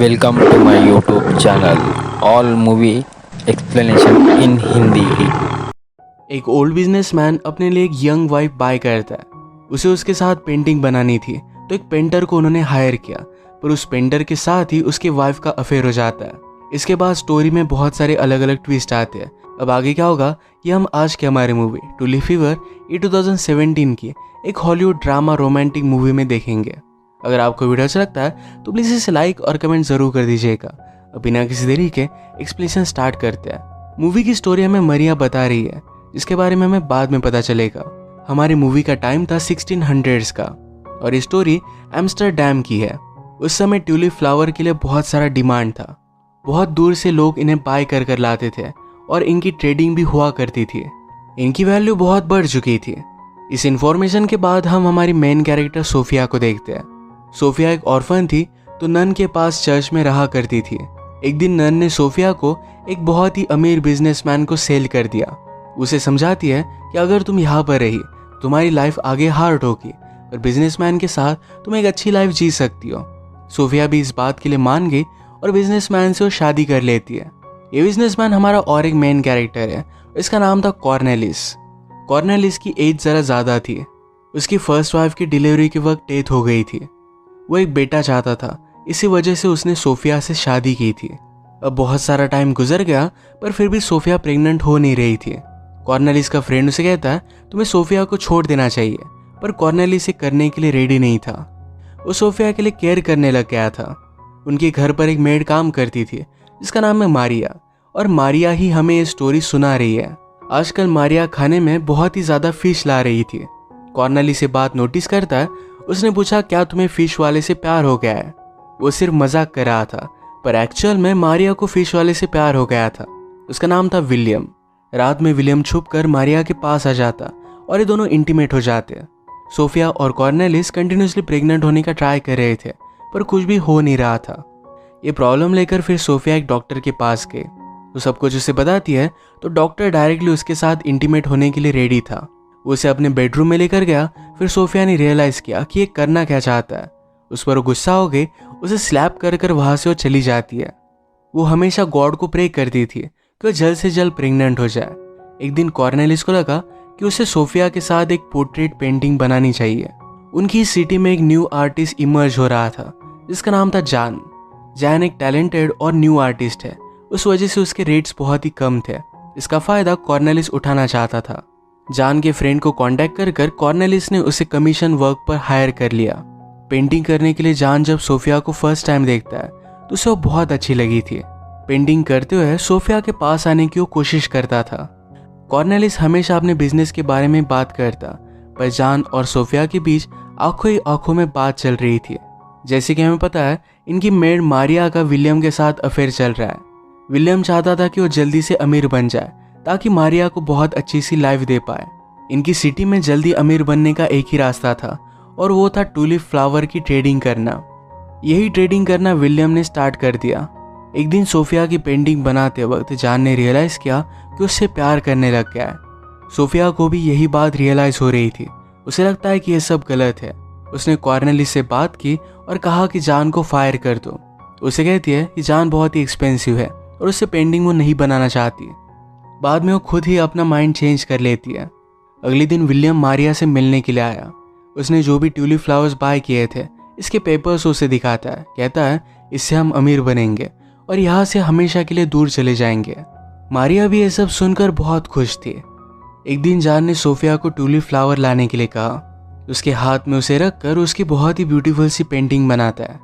Welcome to my YouTube channel, All Movie Explanation in Hindi. एक old businessman अपने लिए एक यंग वाइफ बाय करता है। उसे उसके साथ पेंटिंग बनानी थी तो एक पेंटर को उन्होंने हायर किया, पर उस पेंटर के साथ ही उसके वाइफ का अफेयर हो जाता है। इसके बाद स्टोरी में बहुत सारे अलग अलग ट्विस्ट आते हैं। अब आगे क्या होगा ये हम आज के हमारे मूवी टूली फीवर ये 2017 की एक हॉलीवुड ड्रामा रोमांटिक मूवी में देखेंगे। अगर आपको वीडियो अच्छा लगता है तो प्लीज़ इसे लाइक और कमेंट ज़रूर कर दीजिएगा। अब बिना किसी देरी के एक्सप्लेनेशन स्टार्ट करते हैं। मूवी की स्टोरी हमें मरिया बता रही है, जिसके बारे में हमें बाद में पता चलेगा। हमारी मूवी का टाइम था 1600s का और ये स्टोरी एम्स्टरडैम की है। उस समय ट्यूलिप फ्लावर के लिए बहुत सारा डिमांड था। बहुत दूर से लोग इन्हें बाय कर लाते थे और इनकी ट्रेडिंग भी हुआ करती थी। इनकी वैल्यू बहुत बढ़ चुकी थी। इस इंफॉर्मेशन के बाद हम हमारी मेन कैरेक्टर सोफिया को देखते हैं। सोफिया एक ऑर्फन थी तो नन के पास चर्च में रहा करती थी। एक दिन नन ने सोफिया को एक बहुत ही अमीर बिजनेसमैन को सेल कर दिया। उसे समझाती है कि अगर तुम यहाँ पर रही तुम्हारी लाइफ आगे हार्ड होगी और बिजनेसमैन के साथ तुम एक अच्छी लाइफ जी सकती हो। सोफिया भी इस बात के लिए मान गई और बिजनेसमैन से वो शादी कर लेती है। ये बिजनेसमैन हमारा और एक मेन कैरेक्टर है, इसका नाम था कॉर्नेलिस। कॉर्नेलिस की एज ज़रा ज़्यादा थी। उसकी फर्स्ट वाइफ की डिलीवरी के वक्त डेथ हो गई थी। वो एक बेटा चाहता था, इसी वजह से उसने सोफिया से शादी की थी। अब बहुत सारा टाइम गुजर गया पर फिर भी सोफिया प्रेग्नेंट हो नहीं रही थी। कॉर्नेलिस का फ्रेंड उसे कहता है तुम्हें सोफिया को छोड़ देना चाहिए, पर कॉर्नेलिस इसे करने के लिए रेडी नहीं था। वो सोफिया के लिए केयर करने लग गया था। उनके घर पर एक मेड काम करती थी जिसका नाम है मारिया, और मारिया ही हमें ये स्टोरी सुना रही है। आजकल मारिया खाने में बहुत ही ज़्यादा फिश ला रही थी। कॉर्नेलिस ये बात नोटिस करता है। उसने पूछा क्या तुम्हें फिश वाले से प्यार हो गया है। वो सिर्फ मजाक कर रहा था, पर एक्चुअल में मारिया को फिश वाले से प्यार हो गया था। उसका नाम था विलियम। रात में विलियम छुपकर मारिया के पास आ जाता और ये दोनों इंटीमेट हो जाते। सोफिया और कॉर्नेलिस कंटिन्यूसली प्रेग्नेंट होने का ट्राई कर रहे थे, पर कुछ भी हो नहीं रहा था। ये प्रॉब्लम लेकर फिर सोफिया एक डॉक्टर के पास गई। वो सब कुछ उसे बताती है तो डॉक्टर डायरेक्टली उसके साथ इंटीमेट होने के लिए रेडी था। वो उसे अपने बेडरूम में लेकर गया। फिर सोफिया ने रियलाइज किया कि ये करना क्या चाहता है। उस पर वो गुस्सा हो गई। उसे स्लैप कर वहां से वो चली जाती है। वो हमेशा गॉड को प्रे करती थी कि वो जल्द से जल्द प्रेग्नेंट हो जाए। एक दिन कॉर्नेलिस को लगा कि उसे सोफिया के साथ एक पोर्ट्रेट पेंटिंग बनानी चाहिए। उनकी सिटी में एक न्यू आर्टिस्ट इमर्ज हो रहा था जिसका नाम था जान। जैन एक टैलेंटेड और न्यू आर्टिस्ट है, उस वजह से उसके रेट्स बहुत ही कम थे। इसका फायदा कॉर्नेलिस उठाना चाहता था। जान के फ्रेंड को कांटेक्ट कर कॉर्नेलिस ने उसे कमीशन वर्क पर हायर कर लिया। पेंटिंग करने के लिए जान जब सोफिया को फर्स्ट टाइम देखता है तो उसे वो बहुत अच्छी लगी थी। पेंटिंग करते हुए सोफिया के पास आने की वो कोशिश करता था। कॉर्नेलिस हमेशा अपने बिजनेस के बारे में बात करता, पर जान और सोफिया के बीच आंखों ही आंखों में बात चल रही थी। जैसे कि हमें पता है इनकी मेड मारिया का विलियम के साथ अफेयर चल रहा है। विलियम चाहता था कि वो जल्दी से अमीर बन जाए ताकि मारिया को बहुत अच्छी सी लाइफ दे पाए। इनकी सिटी में जल्दी अमीर बनने का एक ही रास्ता था और वो था टूलिप फ्लावर की ट्रेडिंग करना। यही ट्रेडिंग करना विलियम ने स्टार्ट कर दिया। एक दिन सोफिया की पेंटिंग बनाते वक्त जान ने रियलाइज़ किया कि उससे प्यार करने लग गया है। सोफिया को भी यही बात रियलाइज़ हो रही थी। उसे लगता है कि यह सब गलत है। उसने कॉर्नेलिस से बात की और कहा कि जान को फायर कर दो। उसे कहती है कि जान बहुत ही एक्सपेंसिव है और उससे पेंटिंग वो नहीं बनाना चाहती। बाद में वो खुद ही अपना माइंड चेंज कर लेती है। अगले दिन विलियम मारिया से मिलने के लिए आया। उसने जो भी ट्यूलिप फ्लावर्स बाय किए थे इसके पेपर्स उसे दिखाता है। कहता है इससे हम अमीर बनेंगे और यहाँ से हमेशा के लिए दूर चले जाएंगे। मारिया भी ये सब सुनकर बहुत खुश थी। एक दिन जान ने सोफिया को ट्यूलिप फ्लावर लाने के लिए कहा। उसके हाथ में उसे रखकर उसकी बहुत ही ब्यूटीफुल सी पेंटिंग बनाता है।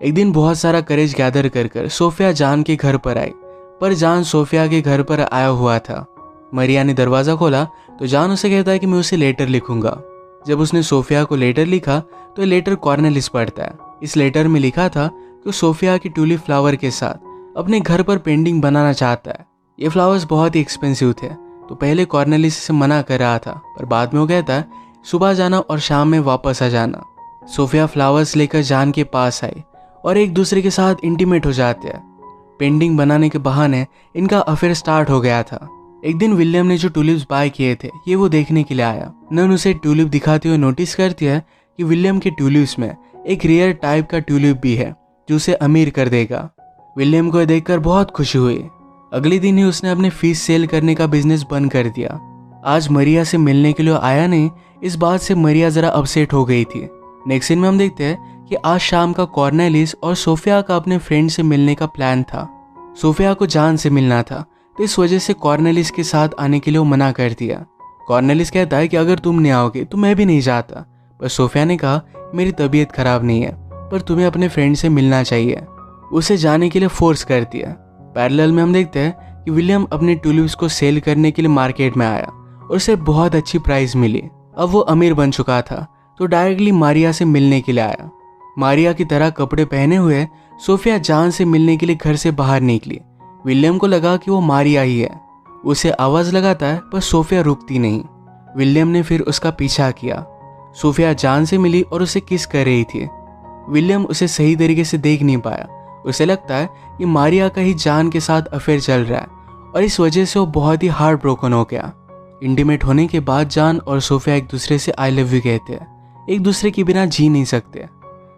एक दिन बहुत सारा करेज गैदर कर सोफिया जान के घर पर आई, पर जान सोफिया के घर पर आया हुआ था। मरिया ने दरवाज़ा खोला तो जान उसे कहता है कि मैं उसे लेटर लिखूंगा। जब उसने सोफिया को लेटर लिखा तो लेटर कॉर्नेलिस पढ़ता है। इस लेटर में लिखा था कि वो सोफिया की ट्यूलिप फ्लावर के साथ अपने घर पर पेंटिंग बनाना चाहता है। ये फ्लावर्स बहुत ही एक्सपेंसिव थे तो पहले कॉर्नेलिस से मना कर रहा था, पर बाद में वो कहता है सुबह जाना और शाम में वापस आ जाना। सोफिया फ्लावर्स लेकर जान के पास आई और एक दूसरे के साथ इंटीमेट हो जाते हैं। पेंटिंग बनाने के बहाने इनका अफेयर स्टार्ट हो गया था। एक दिन विलियम ने जो ट्यूलिप्स बाय किए थे ये वो देखने के लिए आया। नन उसे ट्यूलिप दिखाते हुए नोटिस करती है कि विलियम के ट्यूलिप्स में एक रेयर टाइप का ट्यूलिप भी है जो उसे अमीर कर देगा। विलियम को यह देखकर बहुत खुशी हुई। अगले दिन ही उसने अपने फिश सेल करने का बिजनेस बंद कर दिया। आज मरिया से मिलने के लिए आया नहीं, इस बात से मरिया जरा अपसेट हो गई थी। नेक्स्ट सीन में हम देखते हैं कि आज शाम का कॉर्नेलिस और सोफिया का अपने फ्रेंड से मिलने का प्लान था। सोफिया को जान से मिलना था, तो इस वजह से कॉर्नेलिस के साथ आने के लिए वो मना कर दिया। कॉर्नेलिस कहता है कि अगर तुम नहीं आओगे तो मैं भी नहीं जाता, पर सोफिया ने कहा मेरी तबीयत खराब नहीं है, पर तुम्हें अपने फ्रेंड से मिलना चाहिए। उसे जाने के लिए फोर्स कर दिया। पैरेलल में हम देखते हैं कि विलियम अपने ट्यूलिप्स को सेल करने के लिए मार्केट में आया और उसे बहुत अच्छी प्राइस मिली। अब वो अमीर बन चुका था, तो डायरेक्टली मारिया से मिलने के लिए आया। मारिया की तरह कपड़े पहने हुए सोफिया जान से मिलने के लिए घर से बाहर निकली। विलियम को लगा कि वो मारिया ही है। उसे आवाज लगाता है, पर सोफिया रुकती नहीं। विलियम ने फिर उसका पीछा किया। सोफिया जान से मिली और उसे किस कर रही थी। विलियम उसे सही तरीके से देख नहीं पाया। उसे लगता है कि मारिया का ही जान के साथ अफेयर चल रहा है, और इस वजह से वो बहुत ही हार्ट ब्रोकन हो गया। इंटीमेट होने के बाद जान और सोफिया एक दूसरे से आई लव यू कहते हैं। एक दूसरे के बिना जी नहीं सकते।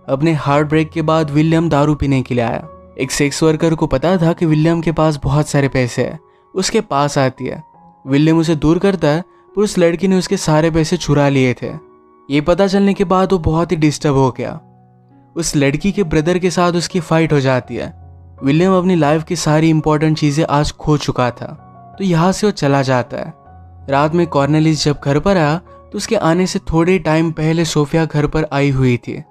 अपने हार्ट ब्रेक के बाद विलियम दारू पीने के लिए आया। एक सेक्स वर्कर को पता था कि विलियम के पास बहुत सारे पैसे हैं। उसके पास आती है। विलियम उसे दूर करता है, पर उस लड़की ने उसके सारे पैसे चुरा लिए थे। ये पता चलने के बाद वो बहुत ही डिस्टर्ब हो गया। उस लड़की के ब्रदर के साथ उसकी फाइट हो जाती है। विलियम अपनी लाइफ की सारी इंपॉर्टेंट चीजें आज खो चुका था, तो यहाँ से वो चला जाता है। रात में कॉर्नेलिस जब घर पर आया तो उसके आने से थोड़े टाइम पहले सोफिया घर पर आई हुई थी।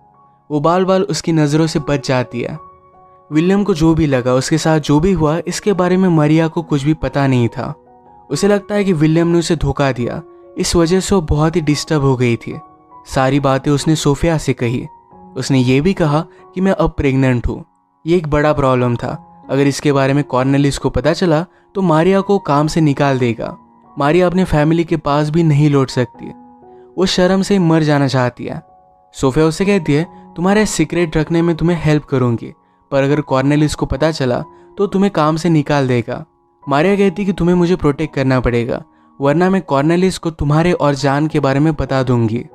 वो बाल बाल उसकी नज़रों से बच जाती है। विलियम को जो भी लगा, उसके साथ जो भी हुआ, इसके बारे में मरिया को कुछ भी पता नहीं था। उसे लगता है कि विलियम ने उसे धोखा दिया, इस वजह से वो बहुत ही डिस्टर्ब हो गई थी। सारी बातें उसने सोफिया से कही। उसने ये भी कहा कि मैं अब प्रेग्नेंट हूँ। ये एक बड़ा प्रॉब्लम था। अगर इसके बारे में कॉर्नेलिस को पता चला तो मारिया को काम से निकाल देगा। मारिया अपने फैमिली के पास भी नहीं लौट सकती। वो शर्म से मर जाना चाहती है। सोफिया उसे कहती है तुम्हारे सीक्रेट रखने में तुम्हें हेल्प करूंगी, पर अगर कॉर्नेलिस को पता चला तो तुम्हें काम से निकाल देगा। मारिया कहती कि तुम्हें मुझे प्रोटेक्ट करना पड़ेगा, वरना मैं कॉर्नेलिस को तुम्हारे और जान के बारे में बता दूंगी।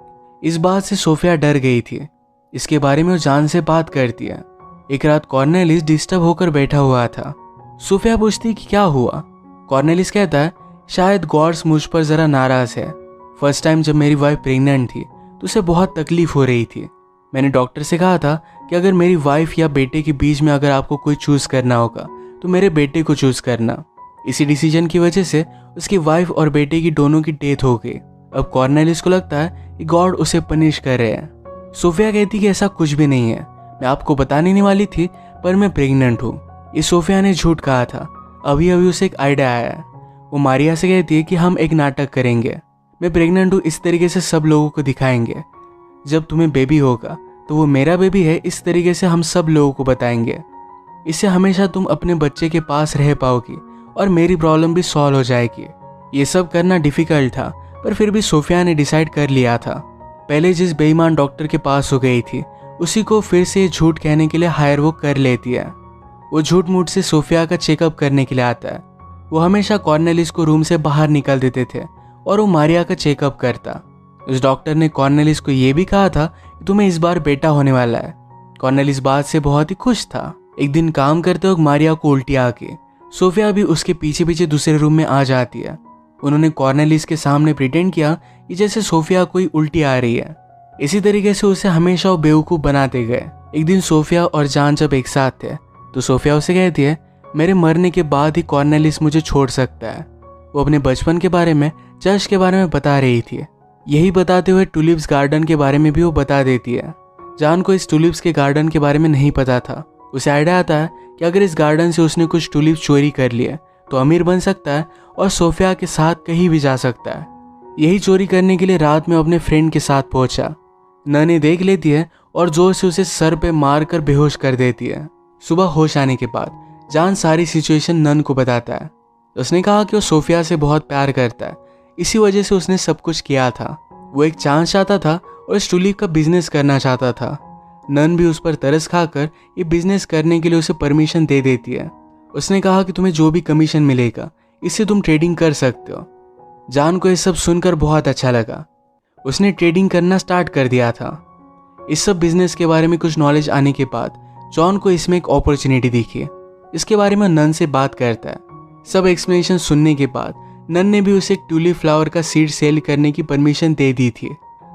इस बात से सोफिया डर गई थी। इसके बारे में वो जान से बात करती है। एक रात कॉर्नेलिस डिस्टर्ब होकर बैठा हुआ था। सोफिया पूछती कि क्या हुआ। कॉर्नेलिस कहता है शायद गॉड्स मुझ पर जरा नाराज है। फर्स्ट टाइम जब मेरी वाइफ प्रेग्नेंट थी तो उसे बहुत तकलीफ हो रही थी। मैंने डॉक्टर से कहा था कि अगर मेरी वाइफ या बेटे के बीच में अगर आपको कोई चूज करना होगा तो मेरे बेटे को चूज करना। इसी डिसीजन की वजह से उसकी वाइफ और बेटे की दोनों की डेथ हो गई। अब कॉर्नेलिस को लगता है कि गॉड उसे पनिश कर रहे हैं। सोफिया कहती कि ऐसा कुछ भी नहीं है, मैं आपको बताने नहीं वाली थी, पर मैं प्रेग्नेंट हूँ। ये सोफिया ने झूठ कहा था। अभी अभी उसे एक आइडिया आया है। वो मारिया से कहती है कि हम एक नाटक करेंगे। मैं प्रेग्नेंट हूँ इस तरीके से सब लोगों को दिखाएंगे। जब तुम्हें बेबी होगा तो वो मेरा बेबी है, इस तरीके से हम सब लोगों को बताएंगे। इससे हमेशा तुम अपने बच्चे के पास रह पाओगी और मेरी प्रॉब्लम भी सॉल्व हो जाएगी। ये सब करना डिफिकल्ट था, पर फिर भी सोफिया ने डिसाइड कर लिया था। पहले जिस बेईमान डॉक्टर के पास हो गई थी उसी को फिर से झूठ कहने के लिए हायर वो कर लेती है। वो झूठ मूठ से सोफिया का चेकअप करने के लिए आता है। वो हमेशा कॉर्नेलिस को रूम से बाहर निकल देते थे और वो मारिया का चेकअप करता। उस डॉक्टर ने कॉर्नेलिस को ये भी कहा था कि तुम्हें इस बार बेटा होने वाला है। कॉर्नेलिस बात से बहुत ही खुश था। एक दिन काम करते वक्त मारिया को उल्टी आ गई। सोफिया भी उसके पीछे पीछे दूसरे रूम में आ जाती है। उन्होंने कॉर्नेलिस के सामने प्रिटेंड किया कि जैसे सोफिया कोई उल्टी आ रही है। इसी तरीके से उसे हमेशा वो बेवकूफ़ बनाते गए। एक दिन सोफिया और जान जब एक साथ थे तो सोफिया उसे कहती है मेरे मरने के बाद ही कॉर्नेलिस मुझे छोड़ सकता है। वो अपने बचपन के बारे में, चर्च के बारे में बता रही थी। यही बताते हुए टुलिप्स गार्डन के बारे में भी वो बता देती है। जान को इस टुलिप्स के गार्डन के बारे में नहीं पता था। उसे आइडिया आता है कि अगर इस गार्डन से उसने कुछ टुलिप्स चोरी कर लिए तो अमीर बन सकता है और सोफिया के साथ कहीं भी जा सकता है। यही चोरी करने के लिए रात में अपने फ्रेंड के साथ पहुंचा। नने देख लेती है और जोर से उसे सर पे मार कर बेहोश कर देती है। सुबह होश आने के बाद जान सारी सिचुएशन नन को बताता है। उसने कहा कि वो सोफिया से बहुत प्यार करता है, इसी वजह से उसने सब कुछ किया था। वो एक चांस चाहता था और इस टुलिप का बिजनेस करना चाहता था। नन भी उस पर तरस खाकर ये बिजनेस करने के लिए उसे परमिशन दे देती है। उसने कहा कि तुम्हें जो भी कमीशन मिलेगा इससे तुम ट्रेडिंग कर सकते हो। जान को ये सब सुनकर बहुत अच्छा लगा। उसने ट्रेडिंग करना स्टार्ट कर दिया था। इस सब बिजनेस के बारे में कुछ नॉलेज आने के बाद जॉन को इसमें एक अपॉर्चुनिटी दिखी। इसके बारे में नन से बात करता है। सब एक्सप्लेनेशन सुनने के बाद नन ने भी उसे एक ट्यूलिप फ्लावर का सीड सेल करने की परमिशन दे दी थी।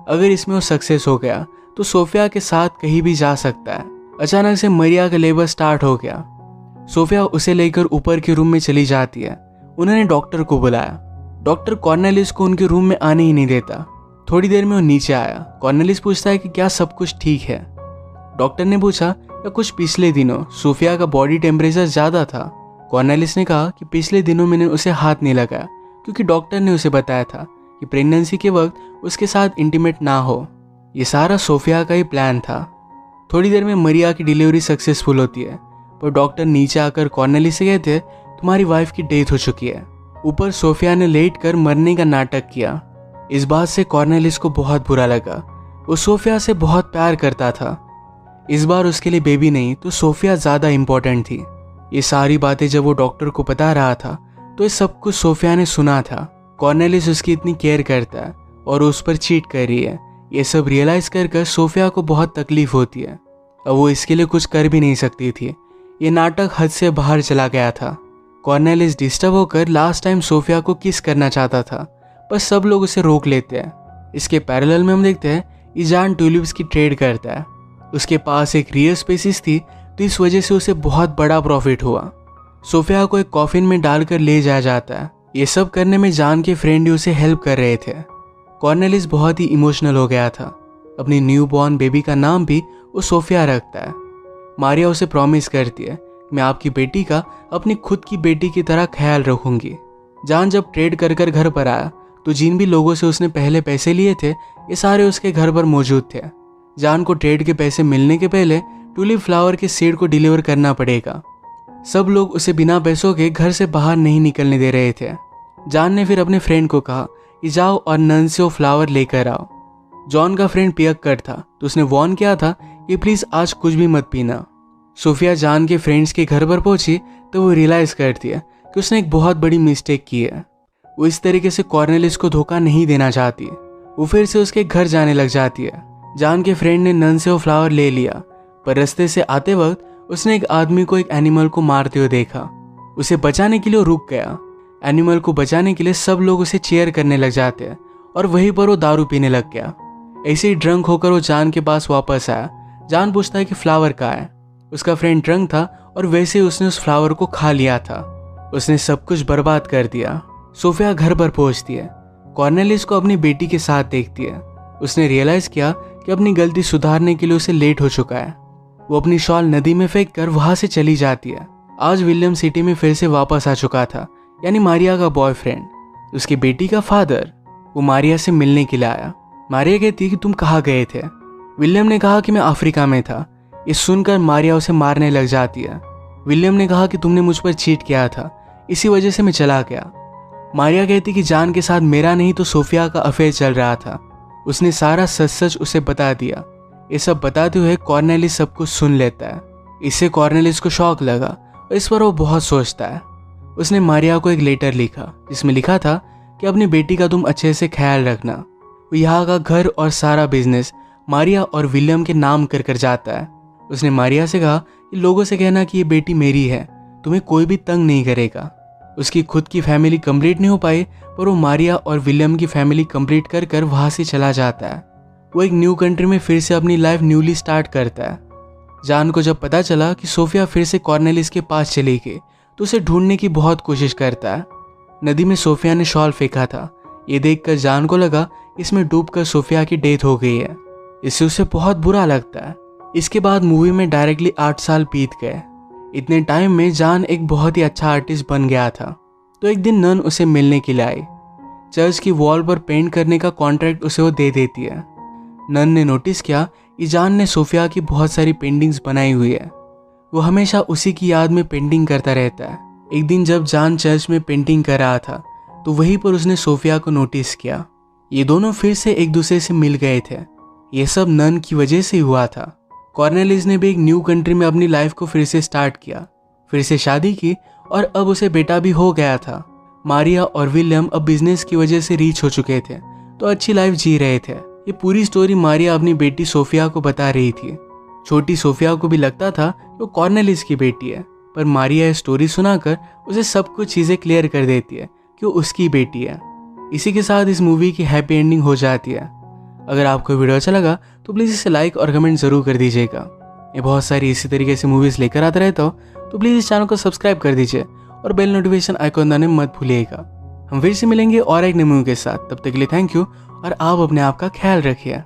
अगर इसमें वो सक्सेस हो गया तो सोफिया के साथ कहीं भी जा सकता है। अचानक से मरिया का लेबर स्टार्ट हो गया। सोफिया उसे लेकर ऊपर के रूम में चली जाती है। उन्होंने डॉक्टर को बुलाया। डॉक्टर कॉर्नेलिस को उनके रूम में आने ही नहीं देता। थोड़ी देर में वो नीचे आया। कॉर्नेलिस पूछता है कि क्या सब कुछ ठीक है। डॉक्टर ने पूछा या कुछ पिछले दिनों सोफिया का बॉडी टेम्परेचर ज़्यादा था। कॉर्नेलिस ने कहा कि पिछले दिनों मैंने उसे हाथ नहीं लगाया क्योंकि डॉक्टर ने उसे बताया था कि प्रेगनेंसी के वक्त उसके साथ इंटीमेट ना हो। ये सारा सोफिया का ही प्लान था। थोड़ी देर में मरिया की डिलीवरी सक्सेसफुल होती है, पर डॉक्टर नीचे आकर कॉर्नेलिस से कहते तुम्हारी वाइफ की डेथ हो चुकी है। ऊपर सोफिया ने लेट कर मरने का नाटक किया। इस बात से कॉर्नेलिस को बहुत बुरा लगा। वो सोफिया से बहुत प्यार करता था। इस बार उसके लिए बेबी नहीं तो सोफिया ज़्यादा इम्पोर्टेंट थी। ये सारी बातें जब वो डॉक्टर को बता रहा था तो ये सब कुछ सोफिया ने सुना था। कॉर्नेलिस उसकी इतनी केयर करता है और उस पर चीट कर रही है। ये सब रियलाइज कर सोफिया को बहुत तकलीफ होती है। अब वो इसके लिए कुछ कर भी नहीं सकती थी। ये नाटक हद से बाहर चला गया था। कॉर्नेलिस डिस्टर्ब होकर लास्ट टाइम सोफिया को किस करना चाहता था, पर सब लोग उसे रोक लेते हैं। इसके पैरेलल में हम देखते हैं ईजान ट्यूलिप्स की ट्रेड करता है। उसके पास एक रियर स्पीसीज थी तो इस वजह से उसे बहुत बड़ा प्रॉफिट हुआ। सोफिया को एक कॉफिन में डालकर ले जाया जाता है। ये सब करने में जान के फ्रेंड ही उसे हेल्प कर रहे थे। कॉर्नेलिस बहुत ही इमोशनल हो गया था। अपनी न्यू बॉर्न बेबी का नाम भी वो सोफिया रखता है। मारिया उसे प्रॉमिस करती है मैं आपकी बेटी का अपनी खुद की बेटी की तरह ख्याल रखूंगी। जान जब ट्रेड कर घर पर आया तो जिन भी लोगों से उसने पहले पैसे लिए थे ये सारे उसके घर पर मौजूद थे। जान को ट्रेड के पैसे मिलने के पहले ट्यूलिप फ्लावर के सीड को डिलीवर करना पड़ेगा। सब लोग उसे बिना पैसों के घर से बाहर नहीं निकलने दे रहे थे। जान ने फिर अपने फ्रेंड को कहा कि जाओ और नन से वो फ्लावर लेकर आओ। जॉन का फ्रेंड पियक्कड़ था तो उसने वॉर्न किया था कि प्लीज़ आज कुछ भी मत पीना। सोफिया जान के फ्रेंड्स के घर पर पहुंची तो वो रियलाइज़ करती है कि उसने एक बहुत बड़ी मिस्टेक की है। वो इस तरीके से कॉर्नेलिस को धोखा नहीं देना चाहती। वो फिर से उसके घर जाने लग जाती है। जान के फ्रेंड ने नन से वो फ्लावर ले लिया, पर रास्ते से आते वक्त उसने एक आदमी को एक एनिमल को मारते हुए देखा। उसे बचाने के लिए वो रुक गया। एनिमल को बचाने के लिए सब लोग उसे चेयर करने लग जाते हैं और वहीं पर वो दारू पीने लग गया। ऐसे ही ड्रंक होकर वो जान के पास वापस आया। जान पूछता है कि फ्लावर कहाँ है। उसका फ्रेंड ड्रंक था और वैसे ही उसने उस फ्लावर को खा लिया था। उसने सब कुछ बर्बाद कर दिया। सोफिया घर पर पहुंचती है। कॉर्नेलिस को अपनी बेटी के साथ देखती है। उसने रियलाइज किया कि अपनी गलती सुधारने के लिए उसे लेट हो चुका है। वो अपनी शॉल नदी में फेंक कर वहां से चली जाती है। आज विलियम सिटी में फिर से वापस आ चुका था, यानी मारिया का बॉयफ्रेंड। उसकी बेटी का फादर वो मारिया से मिलने के लिए आया। मारिया कहती कि तुम कहाँ गए थे। विलियम ने कहा कि मैं अफ्रीका में था। ये सुनकर मारिया उसे मारने लग जाती है। विलियम ने कहा कि तुमने मुझ पर चीट किया था, इसी वजह से मैं चला गया। मारिया कहती कि जान के साथ मेरा नहीं तो सोफिया का अफेयर चल रहा था। उसने सारा सच सच उसे बता दिया। ये सब बताते हुए कॉर्नेलिस सब कुछ सुन लेता है। इससे कॉर्नेलिस को शौक लगा और इस पर वो बहुत सोचता है। उसने मारिया को एक लेटर लिखा जिसमें लिखा था कि अपनी बेटी का तुम अच्छे से ख्याल रखना। वो यहाँ का घर और सारा बिजनेस मारिया और विलियम के नाम कर जाता है। उसने मारिया से कहा कि लोगों से कहना कि ये बेटी मेरी है, तुम्हें कोई भी तंग नहीं करेगा। उसकी खुद की फैमिली कंप्लीट नहीं हो पाई, पर वो मारिया और विलियम की फैमिली कंप्लीट कर वहाँ से चला जाता है। वो एक न्यू कंट्री में फिर से अपनी लाइफ न्यूली स्टार्ट करता है। जान को जब पता चला कि सोफिया फिर से कॉर्नेलिस के पास चली गई तो उसे ढूंढने की बहुत कोशिश करता है। नदी में सोफिया ने शॉल फेंका था। ये देखकर जान को लगा इसमें डूबकर सोफिया की डेथ हो गई है। इससे उसे बहुत बुरा लगता है। इसके बाद मूवी में डायरेक्टली 8 साल बीत गए। इतने टाइम में जान एक बहुत ही अच्छा आर्टिस्ट बन गया था। तो एक दिन नन उसे मिलने के लिए आई। चर्च की वॉल पर पेंट करने का कॉन्ट्रैक्ट उसे वो दे देती है। नन ने नोटिस किया कि जान ने सोफिया की बहुत सारी पेंटिंग्स बनाई हुई है। वो हमेशा उसी की याद में पेंटिंग करता रहता है। एक दिन जब जान चर्च में पेंटिंग कर रहा था तो वहीं पर उसने सोफिया को नोटिस किया। ये दोनों फिर से एक दूसरे से मिल गए थे। ये सब नन की वजह से हुआ था। कॉर्नेलिस ने भी एक न्यू कंट्री में अपनी लाइफ को फिर से स्टार्ट किया, फिर से शादी की और अब उसे बेटा भी हो गया था। मारिया और विलियम अब बिजनेस की वजह से रीच हो चुके थे तो अच्छी लाइफ जी रहे थे। ये पूरी स्टोरी मारिया अपनी बेटी सोफिया को बता रही थी। छोटी सोफिया को भी लगता था कि वो कॉर्नेलिस की बेटी है, पर मारिया ये स्टोरी सुनाकर उसे सब कुछ चीज़ें क्लियर कर देती है कि वो उसकी बेटी है। इसी के साथ इस मूवी की हैप्पी एंडिंग हो जाती है। अगर आपको वीडियो अच्छा लगा तो प्लीज़ इसे लाइक और कमेंट ज़रूर कर दीजिएगा। ये बहुत सारी इसी तरीके से मूवीज़ लेकर आता रहता हो, तो प्लीज़ इस चैनल को सब्सक्राइब कर दीजिए और बेल नोटिफिकेशन आइकॉन दबाने मत भूलिएगा। हम फिर से मिलेंगे और एक नई मूवी के साथ। तब तक के लिए थैंक यू और आप अपने आप का ख्याल रखिए।